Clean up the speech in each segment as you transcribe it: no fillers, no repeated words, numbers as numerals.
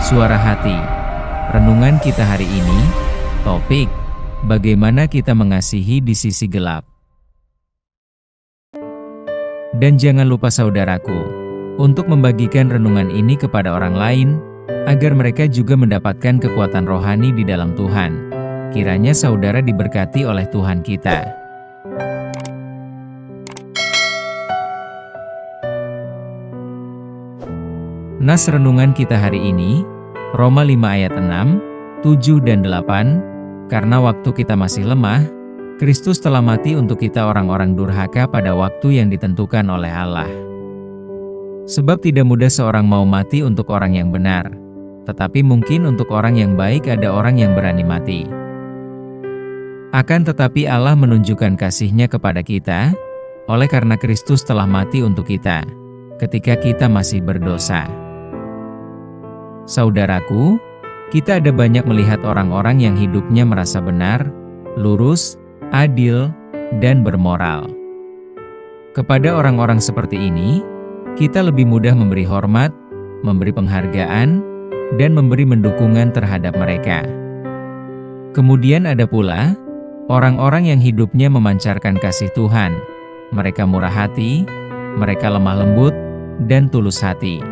Suara Hati. Renungan kita hari ini, topik, bagaimana kita mengasihi di sisi gelap. Dan jangan lupa saudaraku, untuk membagikan renungan ini kepada orang lain, agar mereka juga mendapatkan kekuatan rohani di dalam Tuhan. Kiranya saudara diberkati oleh Tuhan kita. Nas renungan kita hari ini, Roma 5 ayat 6, 7 dan 8, karena waktu kita masih lemah, Kristus telah mati untuk kita orang-orang durhaka pada waktu yang ditentukan oleh Allah. Sebab tidak mudah seorang mau mati untuk orang yang benar, tetapi mungkin untuk orang yang baik ada orang yang berani mati. Akan tetapi Allah menunjukkan kasih-Nya kepada kita, oleh karena Kristus telah mati untuk kita, ketika kita masih berdosa. Saudaraku, kita ada banyak melihat orang-orang yang hidupnya merasa benar, lurus, adil, dan bermoral. Kepada orang-orang seperti ini, kita lebih mudah memberi hormat, memberi penghargaan, dan memberi mendukungan terhadap mereka. Kemudian ada pula orang-orang yang hidupnya memancarkan kasih Tuhan. Mereka murah hati, mereka lemah lembut, dan tulus hati.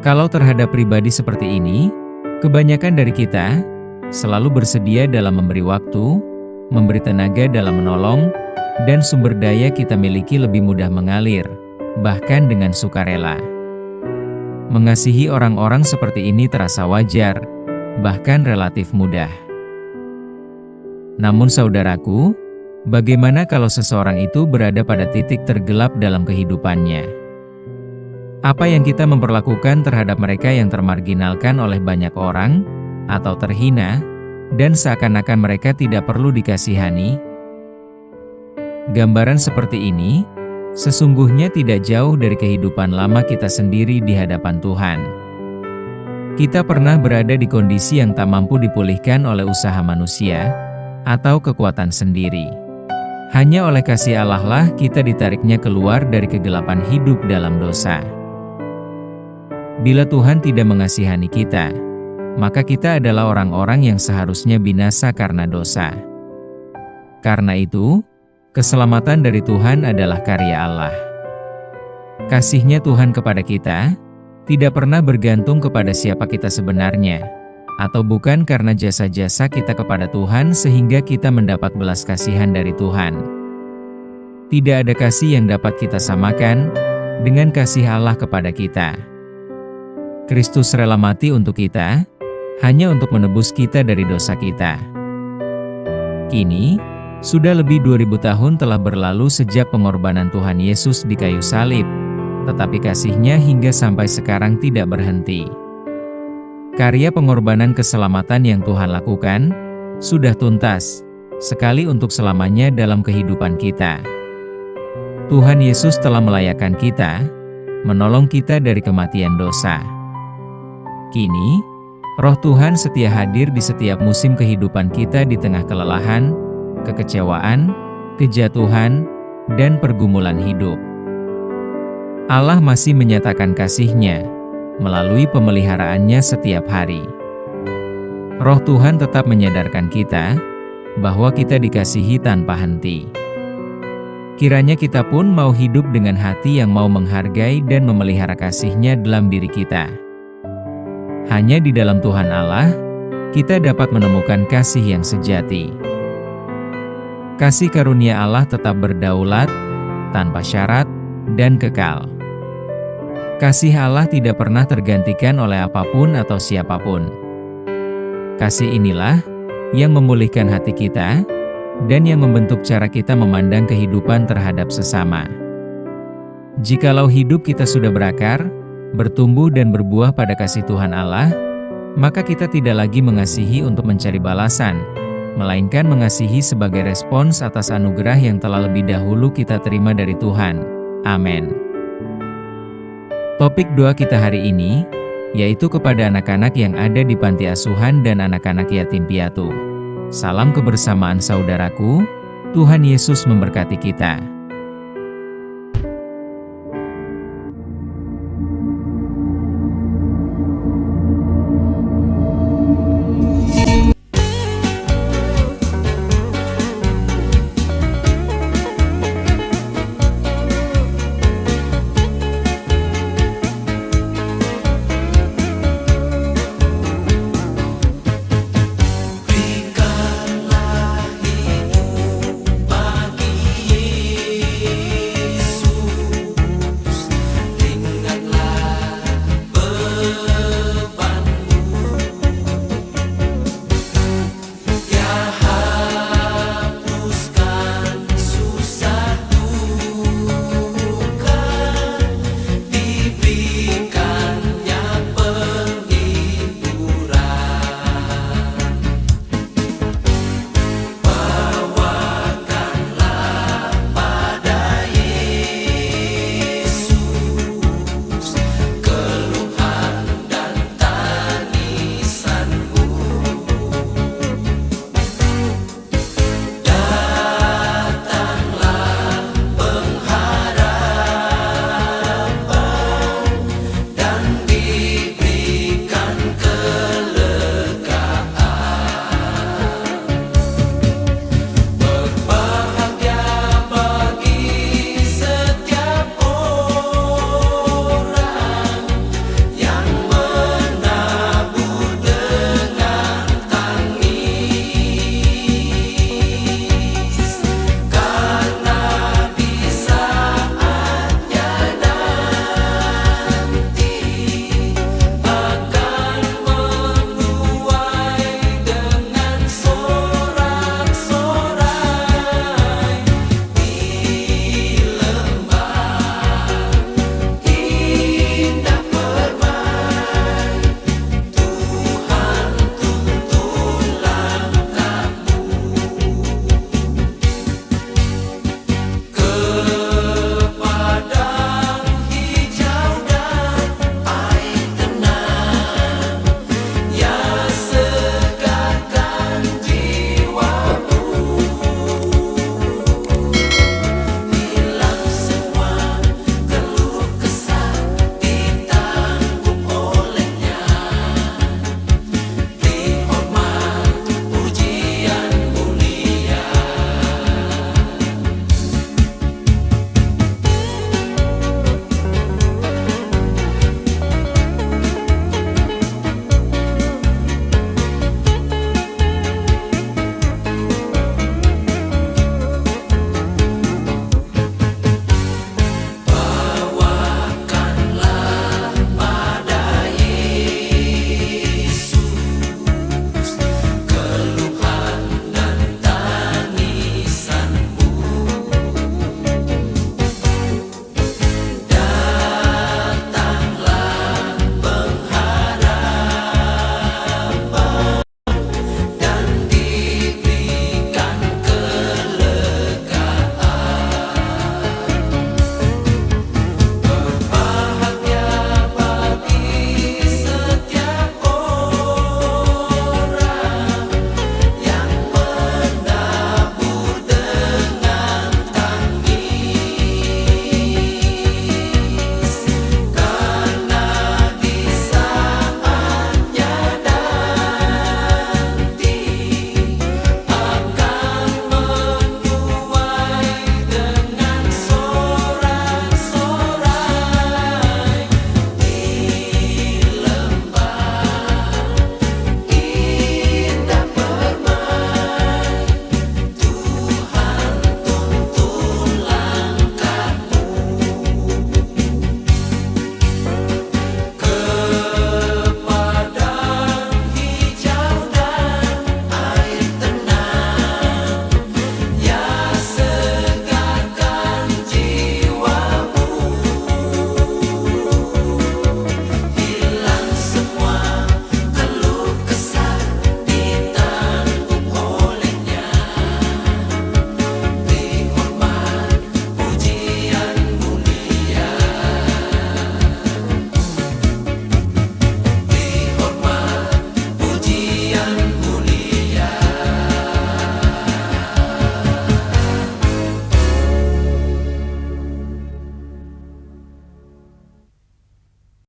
Kalau terhadap pribadi seperti ini, kebanyakan dari kita selalu bersedia dalam memberi waktu, memberi tenaga dalam menolong, dan sumber daya kita miliki lebih mudah mengalir, bahkan dengan sukarela. Mengasihi orang-orang seperti ini terasa wajar, bahkan relatif mudah. Namun saudaraku, bagaimana kalau seseorang itu berada pada titik tergelap dalam kehidupannya? Apa yang kita memperlakukan terhadap mereka yang termarginalkan oleh banyak orang, atau terhina, dan seakan-akan mereka tidak perlu dikasihani? Gambaran seperti ini, sesungguhnya tidak jauh dari kehidupan lama kita sendiri di hadapan Tuhan. Kita pernah berada di kondisi yang tak mampu dipulihkan oleh usaha manusia, atau kekuatan sendiri. Hanya oleh kasih Allah lah kita ditariknya keluar dari kegelapan hidup dalam dosa. Bila Tuhan tidak mengasihani kita, maka kita adalah orang-orang yang seharusnya binasa karena dosa. Karena itu, keselamatan dari Tuhan adalah karya Allah. Kasih-Nya Tuhan kepada kita tidak pernah bergantung kepada siapa kita sebenarnya, atau bukan karena jasa-jasa kita kepada Tuhan sehingga kita mendapat belas kasihan dari Tuhan. Tidak ada kasih yang dapat kita samakan dengan kasih Allah kepada kita. Kristus rela mati untuk kita, hanya untuk menebus kita dari dosa kita. Kini, sudah lebih 2000 tahun telah berlalu sejak pengorbanan Tuhan Yesus di kayu salib, tetapi kasih-Nya hingga sampai sekarang tidak berhenti. Karya pengorbanan keselamatan yang Tuhan lakukan, sudah tuntas, sekali untuk selamanya dalam kehidupan kita. Tuhan Yesus telah melayakkan kita, menolong kita dari kematian dosa. Kini, Roh Tuhan setia hadir di setiap musim kehidupan kita di tengah kelelahan, kekecewaan, kejatuhan, dan pergumulan hidup. Allah masih menyatakan kasih-Nya melalui pemeliharaannya setiap hari. Roh Tuhan tetap menyadarkan kita bahwa kita dikasihi tanpa henti. Kiranya kita pun mau hidup dengan hati yang mau menghargai dan memelihara kasih-Nya dalam diri kita. Hanya di dalam Tuhan Allah, kita dapat menemukan kasih yang sejati. Kasih karunia Allah tetap berdaulat, tanpa syarat, dan kekal. Kasih Allah tidak pernah tergantikan oleh apapun atau siapapun. Kasih inilah yang memulihkan hati kita, dan yang membentuk cara kita memandang kehidupan terhadap sesama. Jikalau hidup kita sudah berakar, bertumbuh dan berbuah pada kasih Tuhan Allah, maka kita tidak lagi mengasihi untuk mencari balasan, melainkan mengasihi sebagai respons atas anugerah yang telah lebih dahulu kita terima dari Tuhan. Amin. Topik doa kita hari ini, yaitu kepada anak-anak yang ada di panti asuhan dan anak-anak yatim piatu. Salam kebersamaan saudaraku, Tuhan Yesus memberkati kita.